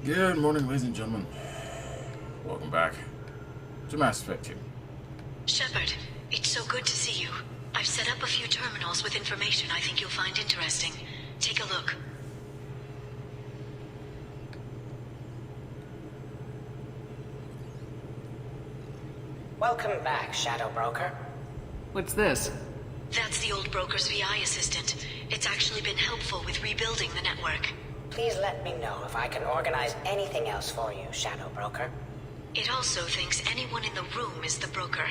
Good morning, ladies and gentlemen. Welcome back to Mass Effect 2. Shepard, it's so good to see you. I've set up a few terminals with information I think you'll find interesting. Take a look. Welcome back, Shadow Broker. What's this? That's the old broker's VI assistant. It's actually been helpful with rebuilding the network. Please let me know if I can organize anything else for you, Shadow Broker. It also thinks anyone in the room is the broker.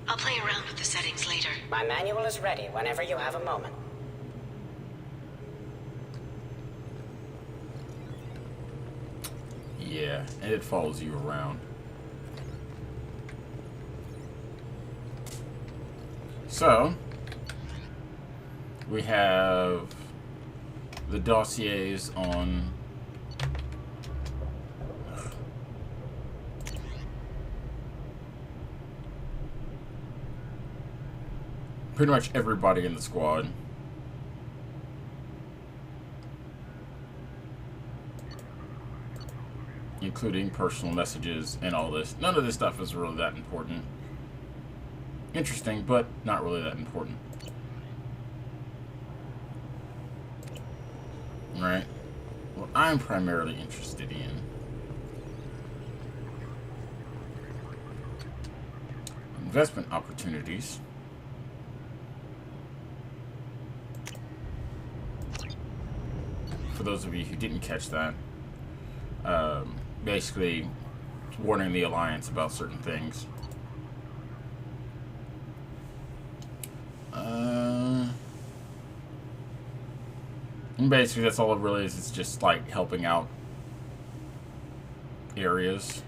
I'll play around with the settings later. My manual is ready whenever you have a moment. Yeah, and it follows you around. So, we have the dossiers on pretty much everybody in the squad. Including personal messages and all this. None of this stuff is really that important. Interesting, but not really that important. Right? What I'm primarily interested in investment opportunities. For those of you who didn't catch that, basically warning the Alliance about certain things. And basically that's all it really is. It's just like helping out areas.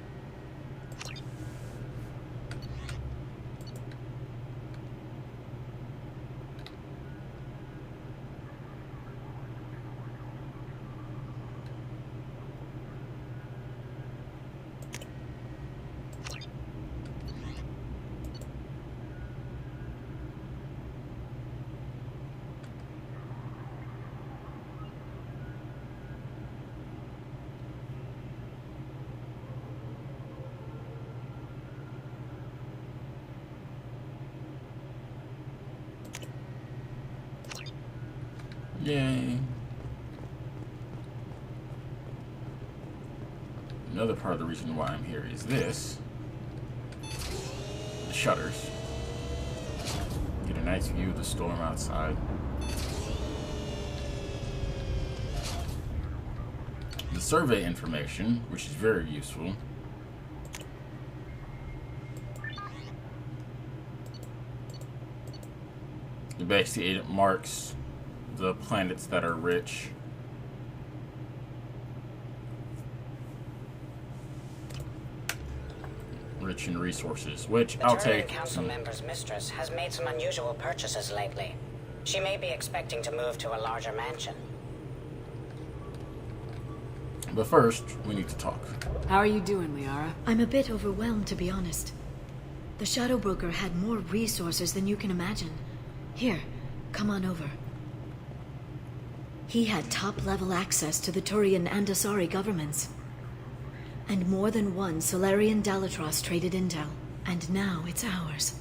Yay. Another part of the reason why I'm here is this. The shutters. Get a nice view of the storm outside. The survey information, which is very useful. Basically, it marks the planets that are rich. Rich in resources, which I'll take. The Council member's mistress has made some unusual purchases lately. She may be expecting to move to a larger mansion. But first, we need to talk. How are you doing, Liara? I'm a bit overwhelmed, to be honest. The Shadow Broker had more resources than you can imagine. Here, come on over. He had top-level access to the Turian and Asari governments. And more than one Solarian Dalatros traded intel. And now it's ours.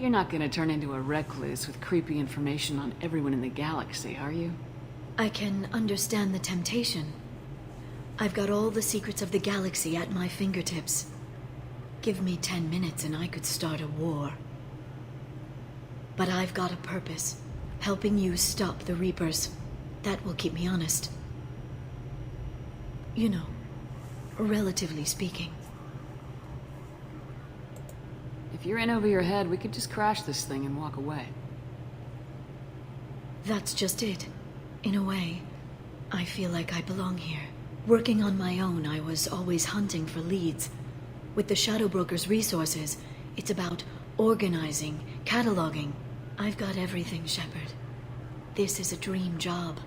You're not gonna turn into a recluse with creepy information on everyone in the galaxy, are you? I can understand the temptation. I've got all the secrets of the galaxy at my fingertips. Give me 10 minutes and I could start a war. But I've got a purpose. Helping you stop the Reapers. That will keep me honest. You know, relatively speaking. If you're in over your head, we could just crash this thing and walk away. That's just it. In a way, I feel like I belong here. Working on my own, I was always hunting for leads. With the Shadow Broker's resources, it's about organizing, cataloging. I've got everything, Shepard. This is a dream job.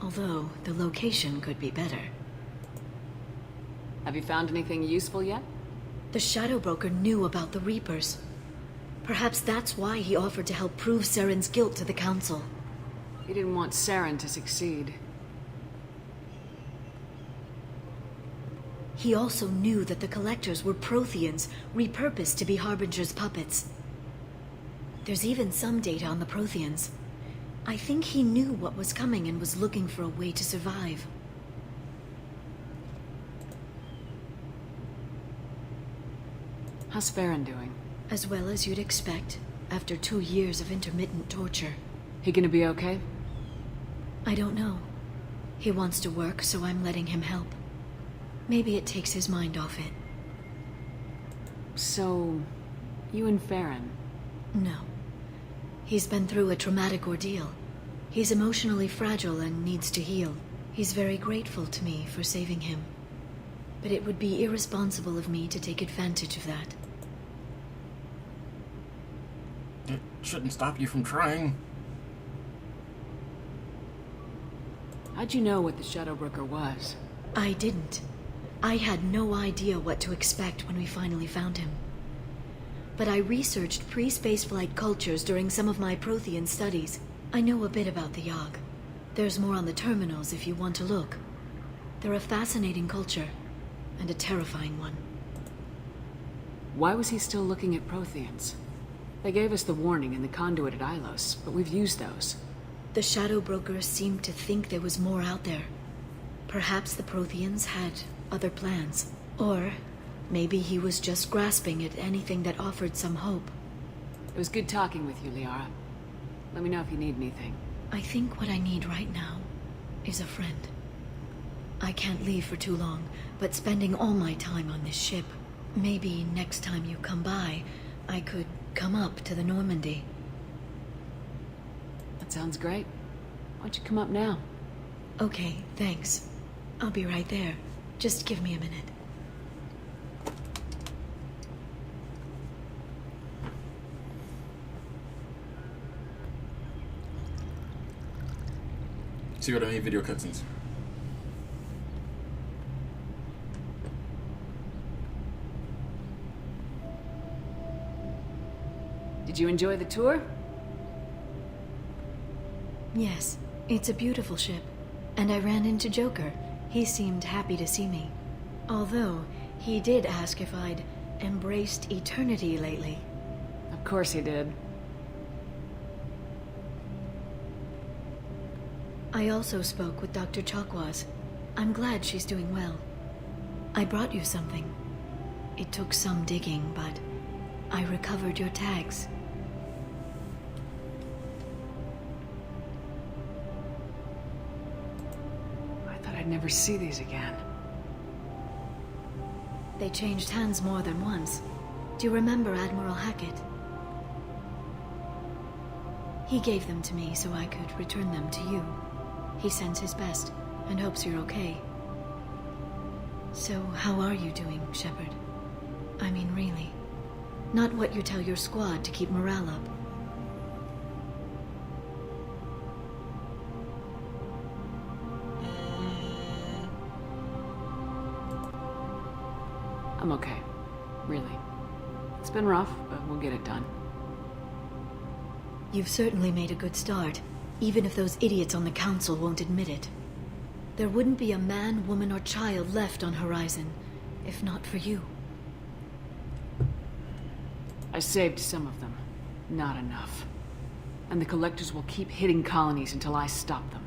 Although, the location could be better. Have you found anything useful yet? The Shadow Broker knew about the Reapers. Perhaps that's why he offered to help prove Saren's guilt to the Council. He didn't want Saren to succeed. He also knew that the Collectors were Protheans, repurposed to be Harbinger's puppets. There's even some data on the Protheans. I think he knew what was coming and was looking for a way to survive. How's Farron doing? As well as you'd expect, after 2 years of intermittent torture. He gonna be okay? I don't know. He wants to work, so I'm letting him help. Maybe it takes his mind off it. So, you and Farron? No. He's been through a traumatic ordeal. He's emotionally fragile and needs to heal. He's very grateful to me for saving him. But it would be irresponsible of me to take advantage of that. It shouldn't stop you from trying. How'd you know what the Shadow Broker was? I didn't. I had no idea what to expect when we finally found him. But I researched pre-spaceflight cultures during some of my Prothean studies. I know a bit about the Yogg. There's more on the terminals if you want to look. They're a fascinating culture, and a terrifying one. Why was he still looking at Protheans? They gave us the warning in the conduit at Ilos, but we've used those. The Shadow Brokers seemed to think there was more out there. Perhaps the Protheans had other plans. Or maybe he was just grasping at anything that offered some hope. It was good talking with you, Liara. Let me know if you need anything. I think what I need right now is a friend. I can't leave for too long, but spending all my time on this ship. Maybe next time you come by, I could come up to the Normandy. That sounds great. Why don't you come up now? Okay, thanks. I'll be right there. Just give me a minute. See what I mean? Video cutscenes. Did you enjoy the tour? Yes, it's a beautiful ship. And I ran into Joker. He seemed happy to see me. Although, he did ask if I'd embraced eternity lately. Of course he did. I also spoke with Dr. Chakwas. I'm glad she's doing well. I brought you something. It took some digging, but I recovered your tags. I thought I'd never see these again. They changed hands more than once. Do you remember Admiral Hackett? He gave them to me so I could return them to you. He sends his best and hopes you're okay. So, how are you doing, Shepard? I mean, really. Not what you tell your squad to keep morale up. I'm okay. Really. It's been rough, but we'll get it done. You've certainly made a good start, even if those idiots on the council won't admit it. There wouldn't be a man, woman, or child left on Horizon, if not for you. I saved some of them. Not enough. And the Collectors will keep hitting colonies until I stop them.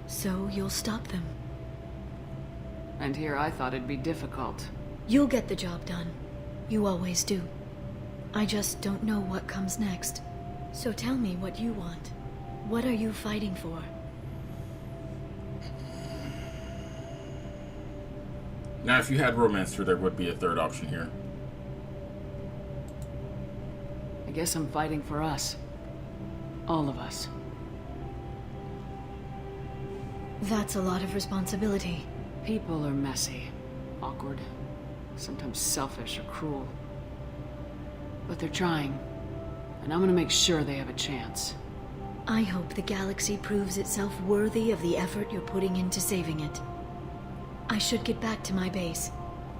So you'll stop them. And here I thought it'd be difficult. You'll get the job done. You always do. I just don't know what comes next. So tell me what you want. What are you fighting for? Now, if you had Romancer, there would be a third option here. I guess I'm fighting for us. All of us. That's a lot of responsibility. People are messy, awkward, sometimes selfish or cruel. But they're trying, and I'm gonna make sure they have a chance. I hope the galaxy proves itself worthy of the effort you're putting into saving it. I should get back to my base,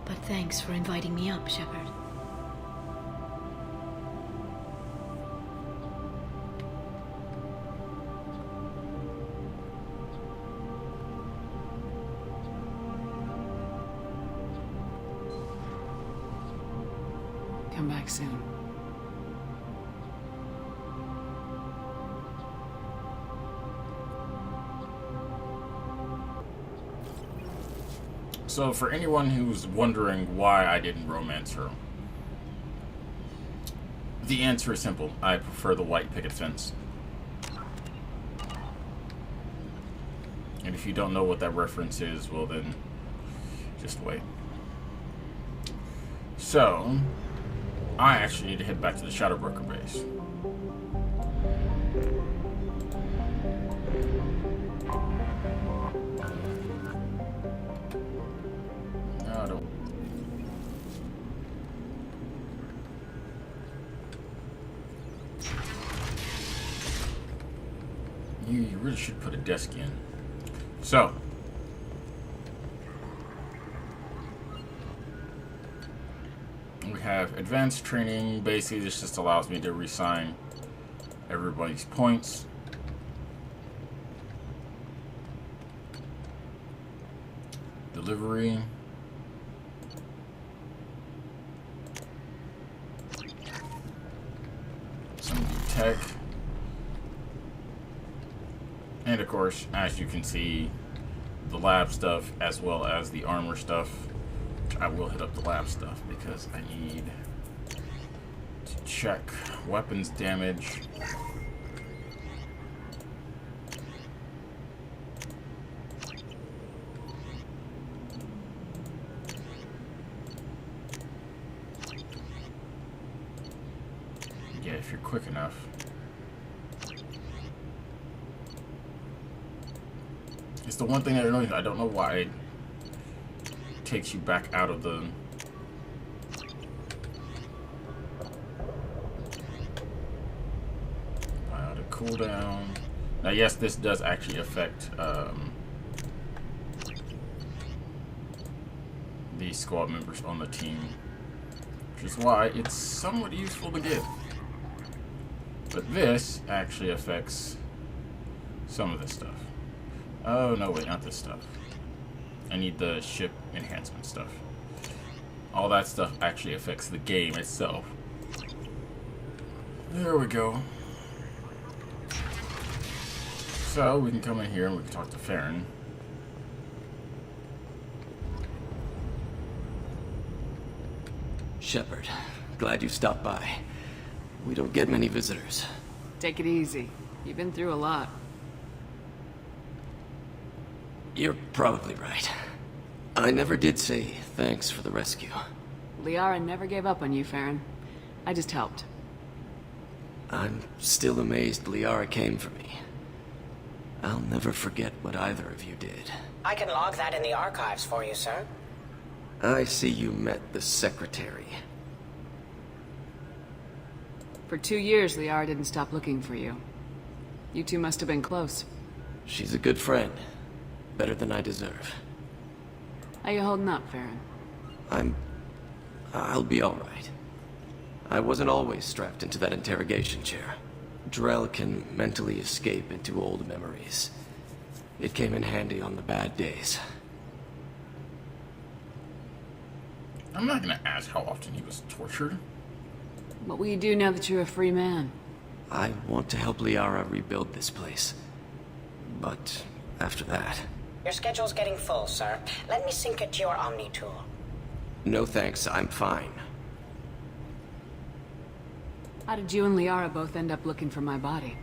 but thanks for inviting me up, Shepard. come back soon. So, for anyone who's wondering why I didn't romance her, the answer is simple. I prefer the white picket fence. And if you don't know what that reference is, well then, just wait. So, I actually need to head back to the Shadow Broker base. No, don't. You really should put a desk in. So, we have advanced training. Basically, this just allows me to reassign everybody's points. Delivery. Some new tech. And of course, as you can see, the lab stuff as well as the armor stuff. I will hit up the lab stuff because I need to check weapons damage. Yeah, if you're quick enough. It's the one thing I don't know why it takes you back out of the cooldown. Now, yes, this does actually affect the squad members on the team, which is why it's somewhat useful to get. But this actually affects some of this stuff. Oh, no, wait, not this stuff. I need the ship enhancement stuff. All that stuff actually affects the game itself. There we go. So, we can come in here and we can talk to Farron. Shepard, glad you stopped by. We don't get many visitors. Take it easy. You've been through a lot. You're probably right. I never did say thanks for the rescue. Liara never gave up on you, Farron. I just helped. I'm still amazed Liara came for me. I'll never forget what either of you did. I can log that in the archives for you, sir. I see you met the secretary. For 2 years, Liara didn't stop looking for you. You two must have been close. She's a good friend. Better than I deserve. How you holding up, Farron? I'll be alright. I wasn't always strapped into that interrogation chair. Drell can mentally escape into old memories. It came in handy on the bad days. I'm not gonna ask how often he was tortured. What will you do now that you're a free man? I want to help Liara rebuild this place. But after that... Your schedule's getting full, sir. Let me sync it to your Omni tool. No thanks, I'm fine. How did you and Liara both end up looking for my body?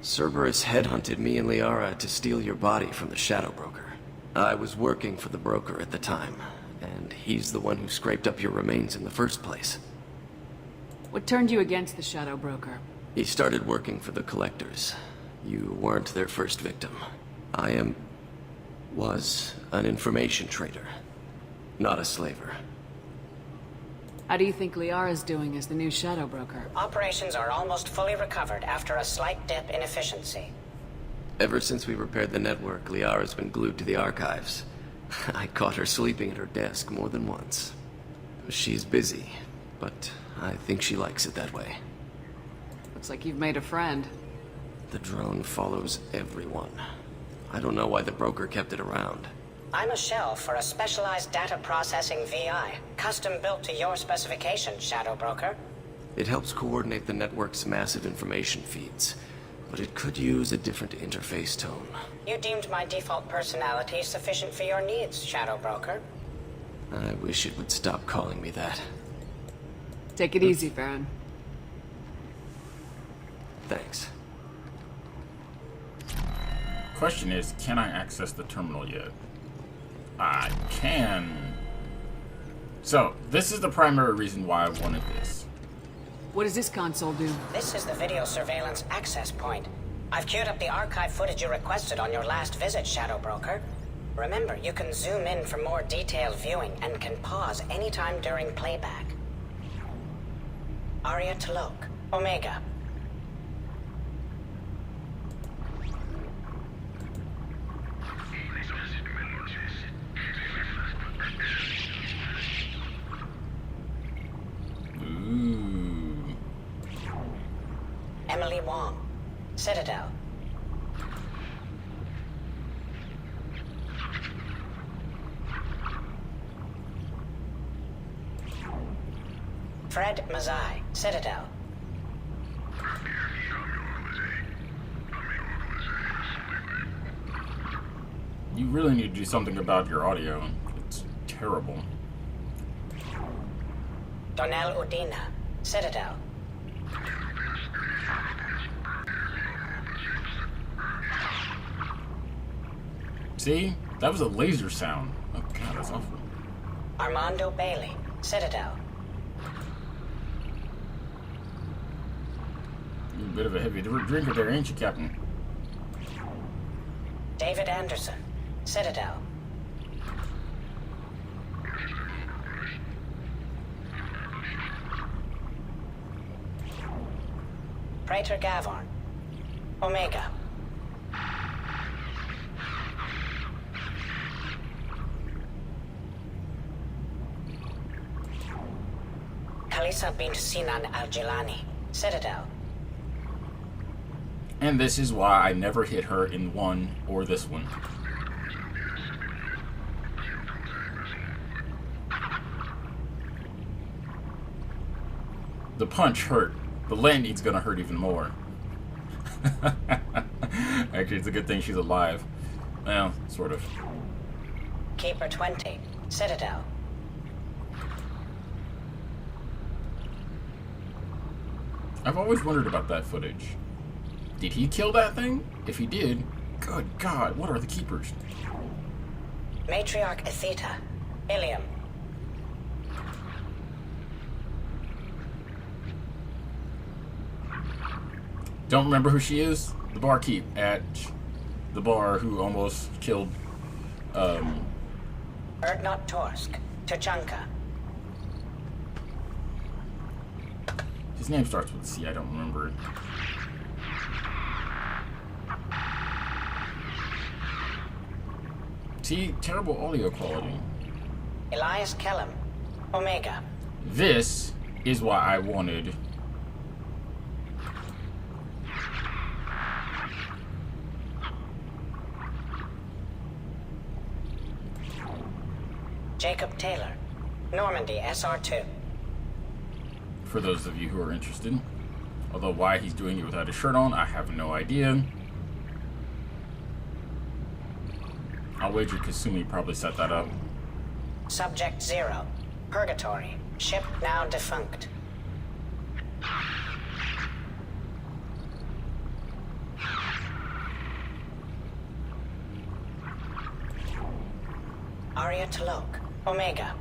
Cerberus headhunted me and Liara to steal your body from the Shadow Broker. I was working for the broker at the time, and he's the one who scraped up your remains in the first place. What turned you against the Shadow Broker? He started working for the Collectors. You weren't their first victim. Was an information trader, not a slaver. How do you think Liara's doing as the new Shadow Broker? Operations are almost fully recovered after a slight dip in efficiency. Ever since we repaired the network, Liara's been glued to the archives. I caught her sleeping at her desk more than once. She's busy, but I think she likes it that way. Looks like you've made a friend. The drone follows everyone. I don't know why the broker kept it around. I'm a shell for a specialized data processing VI, custom built to your specifications, Shadow Broker. It helps coordinate the network's massive information feeds, but it could use a different interface tone. You deemed my default personality sufficient for your needs, Shadow Broker. I wish it would stop calling me that. Take it easy, Baron. Thanks. Question is, can I access the terminal yet? I can. So, this is the primary reason why I wanted this. What does this console do? This is the video surveillance access point. I've queued up the archive footage you requested on your last visit, Shadow Broker. Remember, you can zoom in for more detailed viewing and can pause anytime during playback. Aria Talok, Omega. Ooh. Emily Wong, Citadel. Fred Mazai, Citadel. You really need to do something about your audio. It's terrible. Donnell Udina, Citadel. See? That was a laser sound. Oh god, that's awful. Armando Bailey, Citadel. You're a bit of a heavy drinker there, ain't you, Captain? David Anderson, Citadel. Praetor Gavorn, Omega. Kalisa bint Sinan Al-Jilani, Citadel. And this is why I never hit her in one or this one. The punch hurt. The landing's gonna hurt even more. Actually, it's a good thing she's alive. Well, sort of. Keeper 20, Citadel. I've always wondered about that footage. Did he kill that thing? If he did, good God, what are the keepers? Matriarch Atheta, Ilium. Don't remember who she is? The barkeep at the bar who almost killed, Erdnot Torsk, Tuchanka. his name starts with C, I don't remember it. See, terrible audio quality. Elias Kellum, Omega. This is why I wanted Jacob Taylor, Normandy SR2. for those of you who are interested. Although why he's doing it without a shirt on, I have no idea. I'll wager Kasumi probably set that up. Subject 0, Purgatory, ship now defunct. Aria Talok, Omega.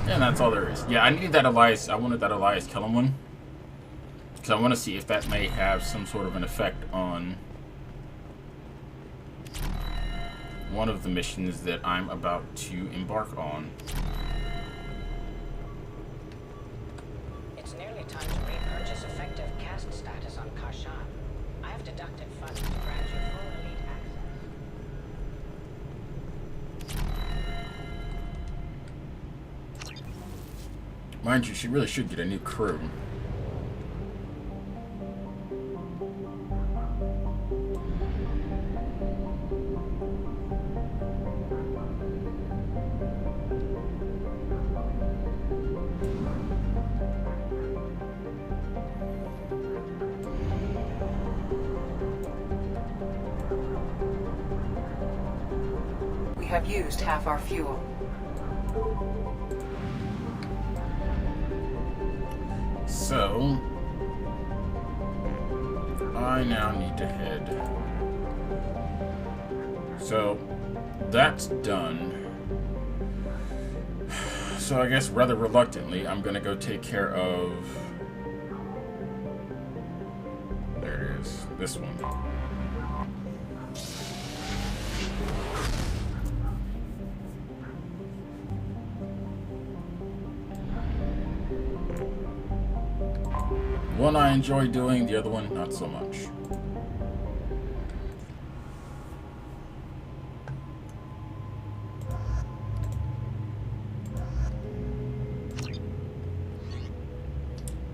And that's all there is. Yeah, I needed that Elias. I wanted that Elias Kellum one. Because I want to see if that may have some sort of an effect on one of the missions that I'm about to embark on. It's nearly time to repurchase effective caste status on Karshan. I have deducted funds to grant you full elite access. Mind you, she really should get a new crew. have used half our fuel. So, I now need to head. So, that's done. So I guess rather reluctantly, I'm gonna go take care of... There it is. This one. One I enjoy doing, the other one not so much.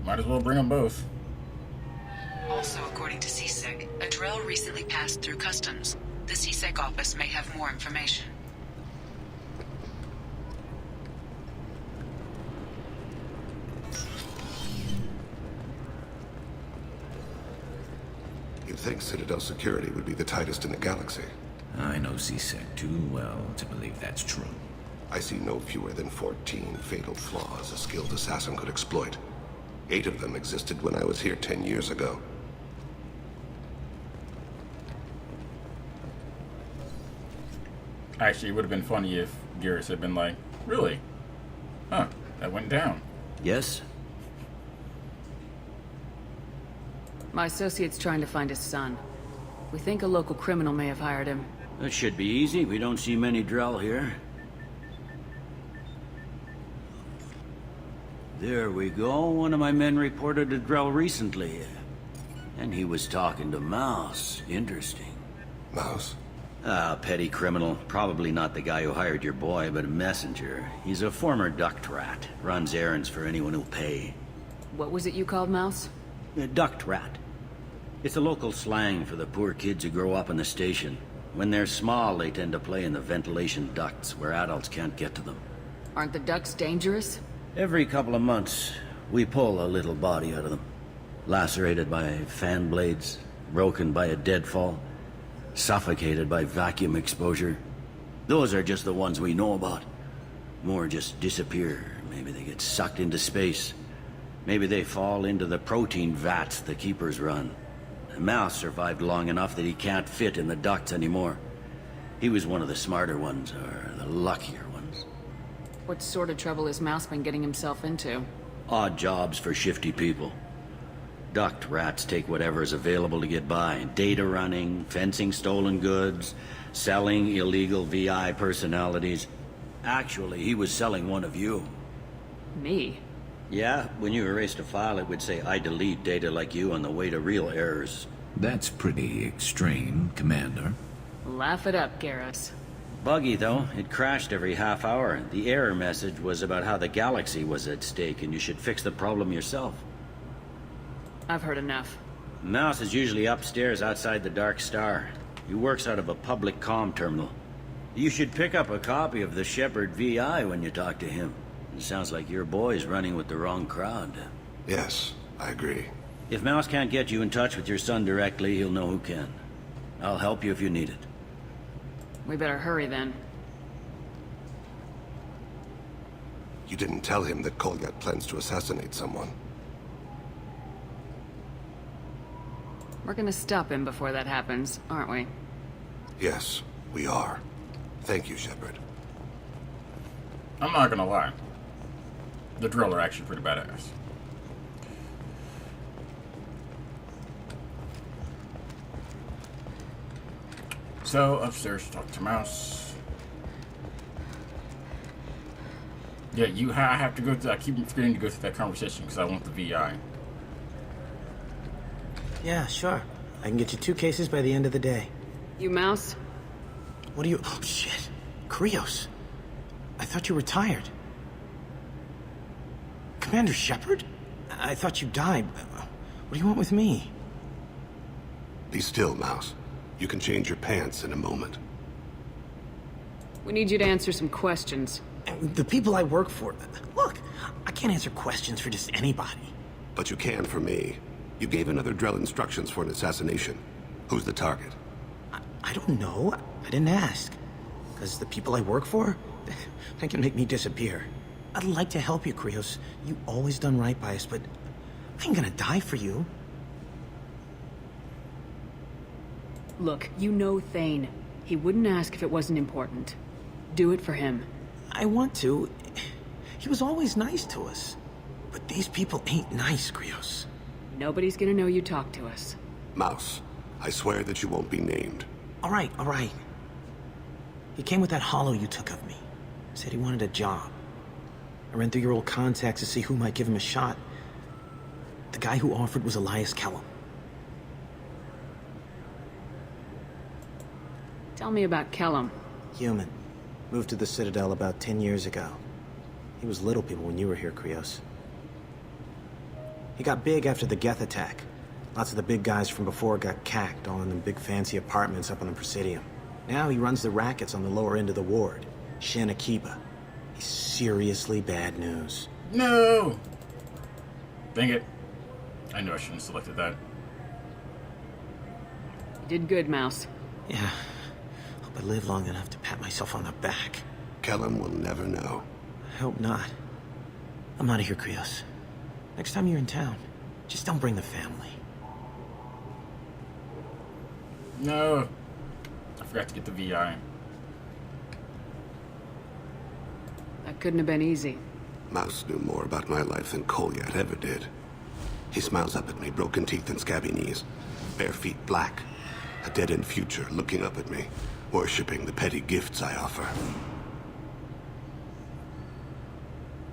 Might as well bring them both. Also, according to CSEC, a Drell recently passed through customs. The CSEC office may have more information. You'd think Citadel security would be the tightest in the galaxy. I know CSEC too well to believe that's true. I see no fewer than 14 fatal flaws a skilled assassin could exploit. 8 of them existed when I was here 10 years ago. Actually, it would have been funny if Garrus had been like, really? Huh, that went down. Yes? My associate's trying to find his son. We think a local criminal may have hired him. That should be easy. We don't see many Drell here. There we go. One of my men reported a Drell recently. And he was talking to Mouse. Interesting. Mouse? Ah, petty criminal. Probably not the guy who hired your boy, but a messenger. He's a former duct rat. Runs errands for anyone who'll pay. What was it you called Mouse? A duct rat. It's a local slang for the poor kids who grow up in the station. When they're small, they tend to play in the ventilation ducts where adults can't get to them. Aren't the ducks dangerous? Every couple of months, we pull a little body out of them. Lacerated by fan blades, broken by a deadfall, suffocated by vacuum exposure. Those are just the ones we know about. More just disappear. Maybe they get sucked into space. Maybe they fall into the protein vats the keepers run. Mouse survived long enough that he can't fit in the ducts anymore. He was one of the smarter ones, or the luckier ones. What sort of trouble has Mouse been getting himself into? Odd jobs for shifty people. Duct rats take whatever is available to get by. Data running, fencing stolen goods, selling illegal VI personalities. Actually, he was selling one of you. Me? Yeah, when you erased a file, it would say, I delete data like you on the way to real errors. That's pretty extreme, Commander. Laugh it up, Garrus. Buggy, though. It crashed every half hour. The error message was about how the galaxy was at stake, and you should fix the problem yourself. I've heard enough. Mouse is usually upstairs outside the Dark Star. He works out of a public comm terminal. You should pick up a copy of the Shepherd VI when you talk to him. It sounds like your boy's running with the wrong crowd. Yes, I agree. If Mouse can't get you in touch with your son directly, he'll know who can. I'll help you if you need it. We better hurry then. You didn't tell him that Kolyat plans to assassinate someone. We're gonna stop him before that happens, aren't we? Yes, we are. Thank you, Shepard. I'm not gonna lie. The Drell are actually pretty badass. So, upstairs to talk to Mouse. Yeah, I have to go through, I keep forgetting to go through that conversation because I want the VI. Yeah, sure. I can get you 2 cases by the end of the day. You Mouse? What are you... Oh, shit. Krios. I thought you were tired. Commander Shepard? I thought you died. What do you want with me? Be still, Mouse. You can change your pants in a moment. We need you to answer some questions. The people I work for... Look, I can't answer questions for just anybody. But you can for me. You gave another Drell instructions for an assassination. Who's the target? I don't know. I didn't ask. Because the people I work for, they can make me disappear. I'd like to help you, Krios. You always done right by us, but I ain't gonna die for you. Look, you know Thane. He wouldn't ask if it wasn't important. Do it for him. I want to. He was always nice to us. But these people ain't nice, Krios. Nobody's gonna know you talked to us. Mouse, I swear that you won't be named. All right, all right. He came with that hollow you took of me. Said he wanted a job. I ran through your old contacts to see who might give him a shot. The guy who offered was Elias Kellum. Tell me about Kellum. Human. Moved to the Citadel about 10 years ago. He was little people when you were here, Krios. He got big after the Geth attack. Lots of the big guys from before got cacked, all in them big fancy apartments up on the Presidium. Now he runs the rackets on the lower end of the ward, Shin Akiba. He's seriously bad news. No! Dang it. I knew I shouldn't have selected that. Did good, Mouse. Yeah. Hope I live long enough to pat myself on the back. Kellum will never know. I hope not. I'm out of here, Krios. Next time you're in town, just don't bring the family. No. I forgot to get the VI. That couldn't have been easy. Mouse knew more about my life than Kolyat ever did. He smiles up at me, broken teeth and scabby knees. Bare feet black. A dead-end future looking up at me, worshipping the petty gifts I offer.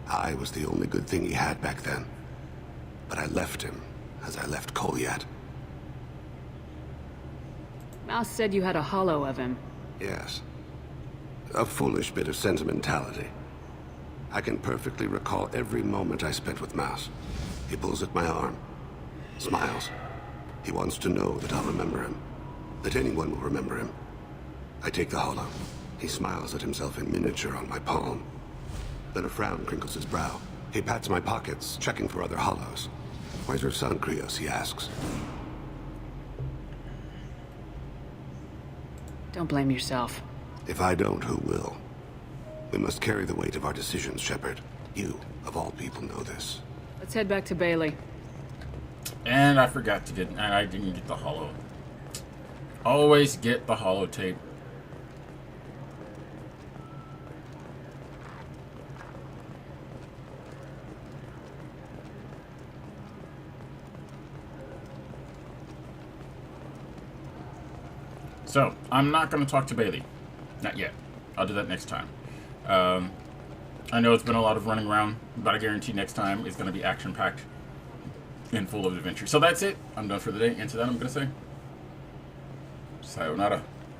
I was the only good thing he had back then. But I left him, as I left Kolyat. Mouse said you had a hollow of him. Yes. A foolish bit of sentimentality. I can perfectly recall every moment I spent with Mouse. He pulls at my arm, smiles. He wants to know that I'll remember him, that anyone will remember him. I take the hollow. He smiles at himself in miniature on my palm. Then a frown crinkles his brow. He pats my pockets, checking for other hollows. Where's your son, Krios? He asks. Don't blame yourself. If I don't, who will? We must carry the weight of our decisions, Shepard. You, of all people, know this. Let's head back to Bailey. And I forgot to get, and I didn't get the hollow. Always get the hollow tape. So, I'm not going to talk to Bailey. Not yet. I'll do that next time. I know it's been a lot of running around, but I guarantee next time is going to be action-packed and full of adventure. So that's it. I'm done for the day. And to that, I'm going to say, sayonara.